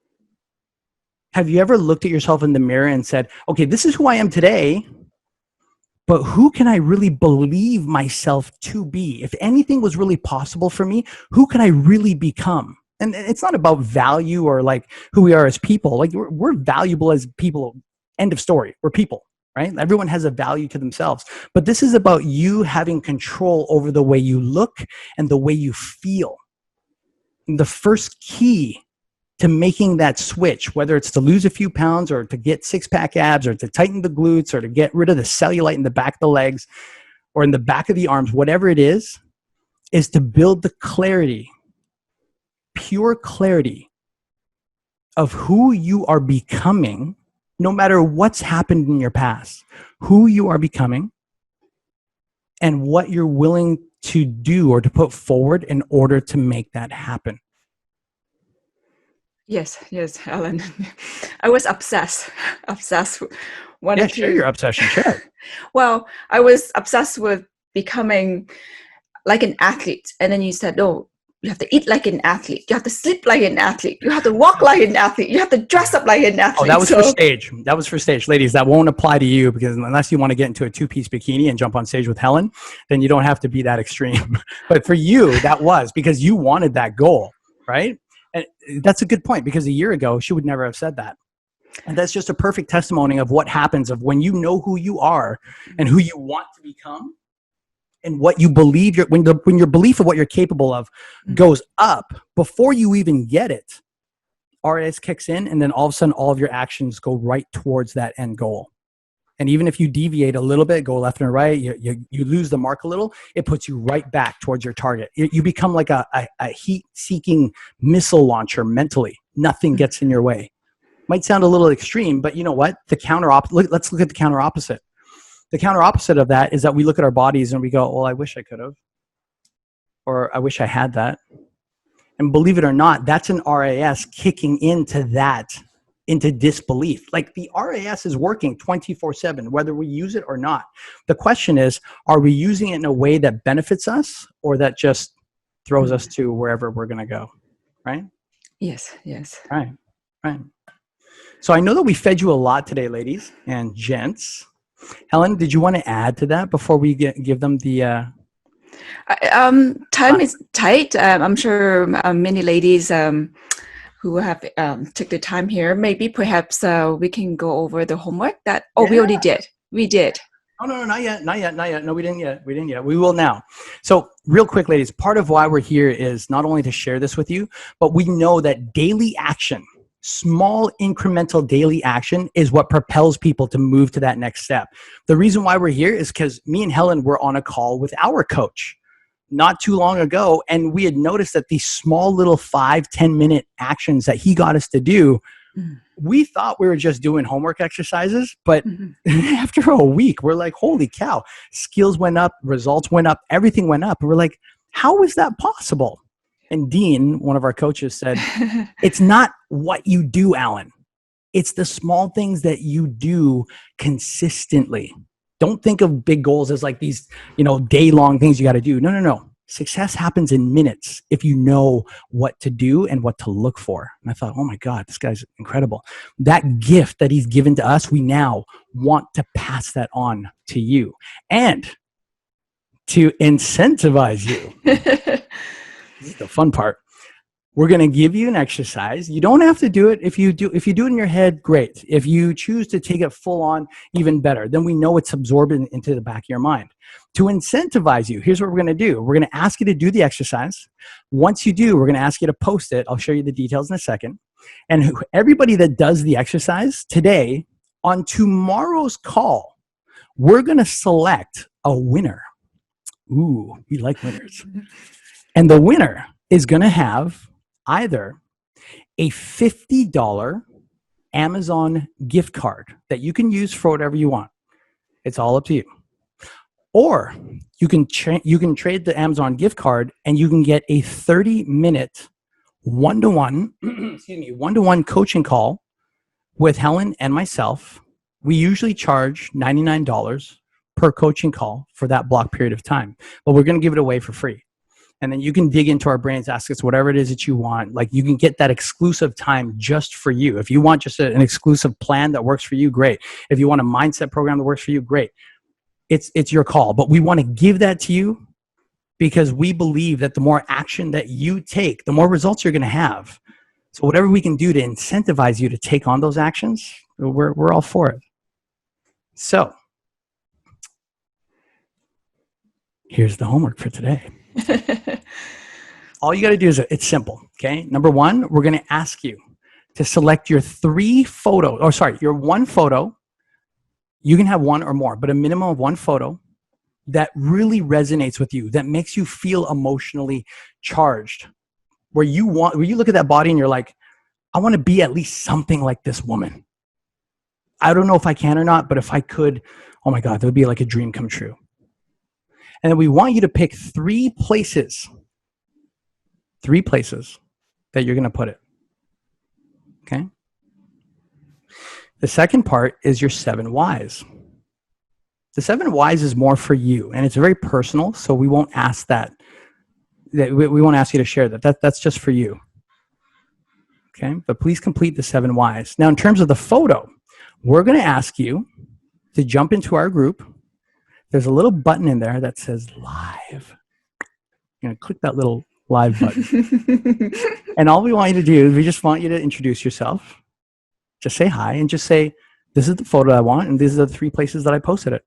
Have you ever looked at yourself in the mirror and said, okay, this is who I am today, but who can I really believe myself to be? If anything was really possible for me, who can I really become? And it's not about value or like who we are as people. Like we're valuable as people. End of story. We're people, right? Everyone has a value to themselves. But this is about you having control over the way you look and the way you feel. And the first key to making that switch, whether it's to lose a few pounds or to get 6-pack abs or to tighten the glutes or to get rid of the cellulite in the back of the legs or in the back of the arms, whatever it is to build the clarity, pure clarity of who you are becoming, no matter what's happened in your past, who you are becoming and what you're willing to do or to put forward in order to make that happen.
Yes, Helen. I was obsessed.
Share your obsession. Share it.
Well, I was obsessed with becoming like an athlete. And then you said, oh, you have to eat like an athlete. You have to sleep like an athlete. You have to walk like an athlete. You have to dress up like an athlete.
Oh, that was for stage. That was for stage. Ladies, that won't apply to you because unless you want to get into a 2-piece bikini and jump on stage with Helen, then you don't have to be that extreme. But for you, that was because you wanted that goal, right? And that's a good point because a year ago, she would never have said that. And that's just a perfect testimony of what happens of when you know who you are and who you want to become and what you believe, when your belief of what you're capable of goes up before you even get it, R.A.S kicks in, and then all of a sudden, all of your actions go right towards that end goal. And even if you deviate a little bit, go left and right, you lose the mark a little, it puts you right back towards your target. You become like a heat-seeking missile launcher mentally. Nothing gets in your way. Might sound a little extreme, but you know what? Let's look at the counter opposite. The counter opposite of that is that we look at our bodies and we go, well, I wish I could have. Or I wish I had that. And believe it or not, that's an R.A.S kicking into disbelief. Like the R.A.S is working 24/7, whether we use it or not. The question is, are we using it in a way that benefits us or that just throws us to wherever we're going to go? Right?
Yes.
Right. So I know that we fed you a lot today, ladies and gents. Helen, did you want to add to that before we give them the...
Time is tight. I'm sure many ladies who have took the time here, maybe perhaps we can go over the homework that, we already did. We did.
Oh, no, not yet. No, we didn't yet. We will now. So real quick, ladies, part of why we're here is not only to share this with you, but we know that daily action, small incremental daily action is what propels people to move to that next step. The reason why we're here is because me and Helen were on a call with our coach not too long ago, and we had noticed that these small little 5-10 minute actions that he got us to do, we thought we were just doing homework exercises, but after a week, we're like, holy cow, skills went up, results went up, everything went up. And we're like, how is that possible? And Dean, one of our coaches, said, it's not what you do, Alan. It's the small things that you do consistently. Don't think of big goals as like these, day-long things you got to do. No. Success happens in minutes if you know what to do and what to look for. And I thought, oh my God, this guy's incredible. That gift that he's given to us, we now want to pass that on to you and to incentivize you. This is the fun part. We're going to give you an exercise. You don't have to do it. If you do it in your head, great. If you choose to take it full on, even better. Then we know it's absorbed into the back of your mind. To incentivize you, here's what we're going to do. We're going to ask you to do the exercise. Once you do, we're going to ask you to post it. I'll show you the details in a second. And everybody that does the exercise today, on tomorrow's call, we're going to select a winner. Ooh, we like winners. And the winner is going to have either a $50 Amazon gift card that you can use for whatever you want. It's all up to you. Or you can trade the Amazon gift card and you can get a 30-minute one-to-one coaching call with Helen and myself. We usually charge $99 per coaching call for that block period of time, but we're going to give it away for free. And then you can dig into our brains, ask us whatever it is that you want. Like you can get that exclusive time just for you. If you want just an exclusive plan that works for you, great. If you want a mindset program that works for you, great. It's your call. But we want to give that to you because we believe that the more action that you take, the more results you're going to have. So whatever we can do to incentivize you to take on those actions, we're all for it. So here's the homework for today. All you got to do is, it's simple. Okay. Number one, we're going to ask you to select your your one photo. You can have one or more, but a minimum of one photo that really resonates with you, that makes you feel emotionally charged, where you look at that body and you're like, I want to be at least something like this woman. I don't know if I can or not, but if I could, oh my God, that would be like a dream come true. And then we want you to pick three places that you're going to put it. Okay. The second part is your 7 whys. The 7 whys is more for you, and it's very personal, so we won't ask that. We won't ask you to share that. That's just for you. Okay, but please complete the 7 whys. Now, in terms of the photo, we're going to ask you to jump into our group. There's a little button in there that says live. You're going to click that little live button. And all we want you to do is we just want you to introduce yourself. Just say hi and just say, this is the photo I want, and these are the 3 places that I posted it.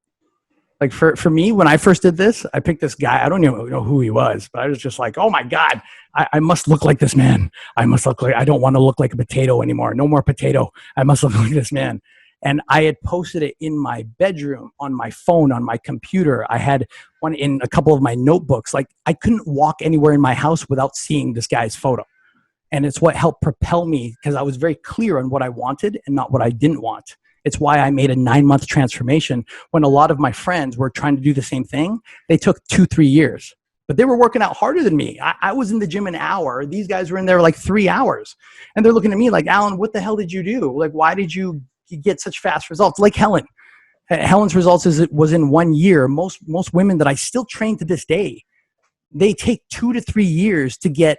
Like for me, when I first did this, I picked this guy. I don't even know who he was, but I was just like, oh my God, I must look like this man. I don't want to look like a potato anymore. No more potato. I must look like this man. And I had posted it in my bedroom, on my phone, on my computer. I had one in a couple of my notebooks. Like I couldn't walk anywhere in my house without seeing this guy's photo. And it's what helped propel me, because I was very clear on what I wanted and not what I didn't want. It's why I made a 9-month transformation when a lot of my friends were trying to do the same thing. They took 2-3 years, but they were working out harder than me. I was in the gym an hour. These guys were in there like 3 hours. And they're looking at me like, Alan, what the hell did you do? Like, why did you get such fast results? Like Helen. Helen's results was in 1 year. Most women that I still train to this day, they take 2 to 3 years to get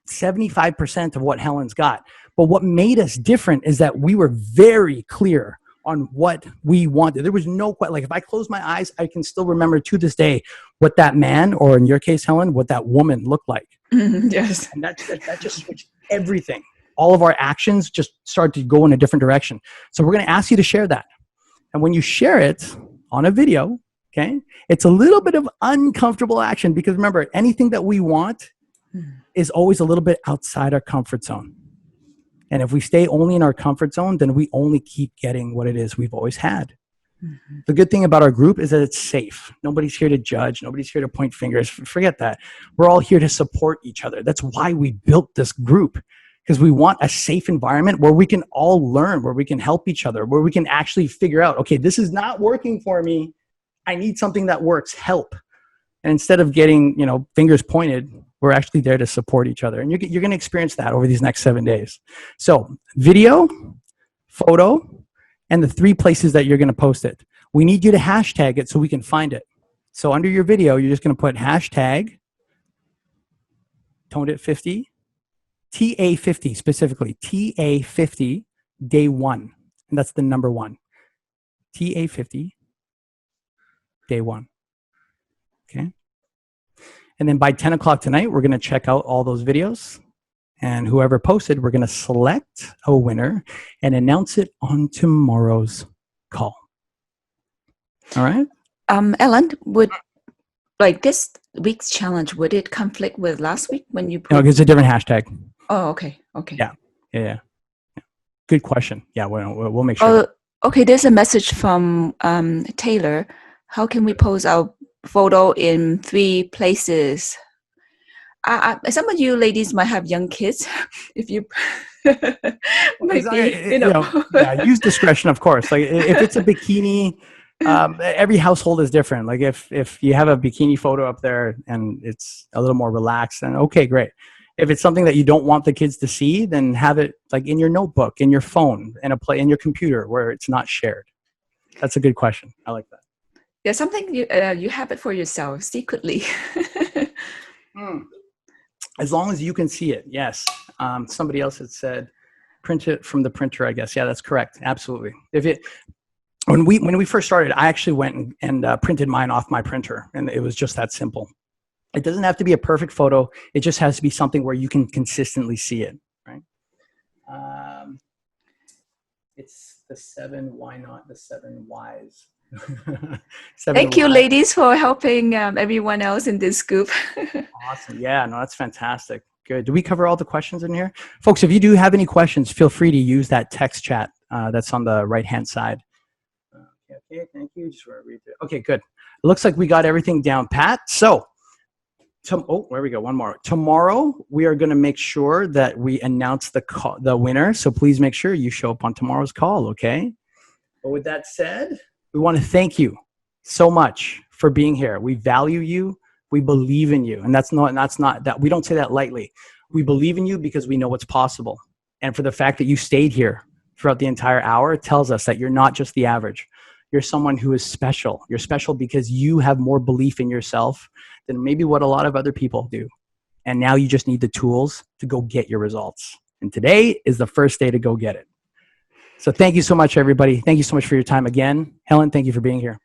75% of what Helen's got. But what made us different is that we were very clear on what we wanted. There was no, like if I close my eyes, I can still remember to this day what that man, or in your case, Helen, what that woman looked like.
Yes.
And that just switched everything. All of our actions just started to go in a different direction. So we're going to ask you to share that. And when you share it on a video, okay, it's a little bit of uncomfortable action, because remember, anything that we want is always a little bit outside our comfort zone. And if we stay only in our comfort zone, then we only keep getting what it is we've always had. Mm-hmm. The good thing about our group is that it's safe. Nobody's here to judge. Nobody's here to point fingers. Forget that. We're all here to support each other. That's why we built this group, because we want a safe environment where we can all learn, where we can help each other, where we can actually figure out, okay, this is not working for me. I need something that works. Help. And instead of getting, fingers pointed, we're actually there to support each other. And you're going to experience that over these next 7 days. So video, photo, and the 3 places that you're going to post it. We need you to hashtag it so we can find it. So under your video, you're just going to put hashtag TONED50, TA50 specifically, TA50 day 1. And that's the number 1. TA50 day 1. Okay. And then by 10 o'clock tonight, we're going to check out all those videos. And whoever posted, we're going to select a winner and announce it on tomorrow's call. All right?
Ellen, would like this week's challenge, would it conflict with last week when you
No, it's a different hashtag.
Oh, okay. Okay.
Yeah. Good question. Yeah, we'll make sure.
Okay, there's a message from Taylor. How can we post our photo in 3 places? Some of you ladies might have young kids. If you
use discretion, of course. Like if it's a bikini, every household is different. Like if you have a bikini photo up there and it's a little more relaxed, then okay, great. If it's something that you don't want the kids to see, then have it like in your notebook, in your phone, in your computer where it's not shared. That's a good question. I like that.
Yeah, something you have it for yourself secretly.
As long as you can see it, yes. Somebody else had said, print it from the printer, I guess. Yeah, that's correct. Absolutely. When we first started, I actually went and printed mine off my printer, and it was just that simple. It doesn't have to be a perfect photo. It just has to be something where you can consistently see it, right? It's the 7, why not the 7 whys?
Thank you, ladies, for helping everyone else in this group.
Awesome. Yeah, no, that's fantastic. Good. Do we cover all the questions in here? Folks, if you do have any questions, feel free to use that text chat that's on the right-hand side. Okay, thank you. Just want to read it. Okay, good. It looks like we got everything down pat. So, there we go. One more. Tomorrow, we are going to make sure that we announce the winner. So please make sure you show up on tomorrow's call, okay? But with that said, we want to thank you so much for being here. We value you. We believe in you. And that's not that we don't say that lightly. We believe in you because we know what's possible. And for the fact that you stayed here throughout the entire hour, it tells us that you're not just the average. You're someone who is special. You're special because you have more belief in yourself than maybe what a lot of other people do. And now you just need the tools to go get your results. And today is the first day to go get it. So thank you so much, everybody. Thank you so much for your time again. Helen, thank you for being here.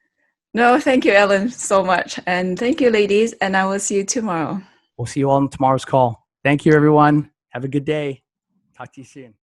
No, thank you, Ellen, so much. And thank you, ladies. And I will see you tomorrow.
We'll see you all on tomorrow's call. Thank you, everyone. Have a good day. Talk to you soon.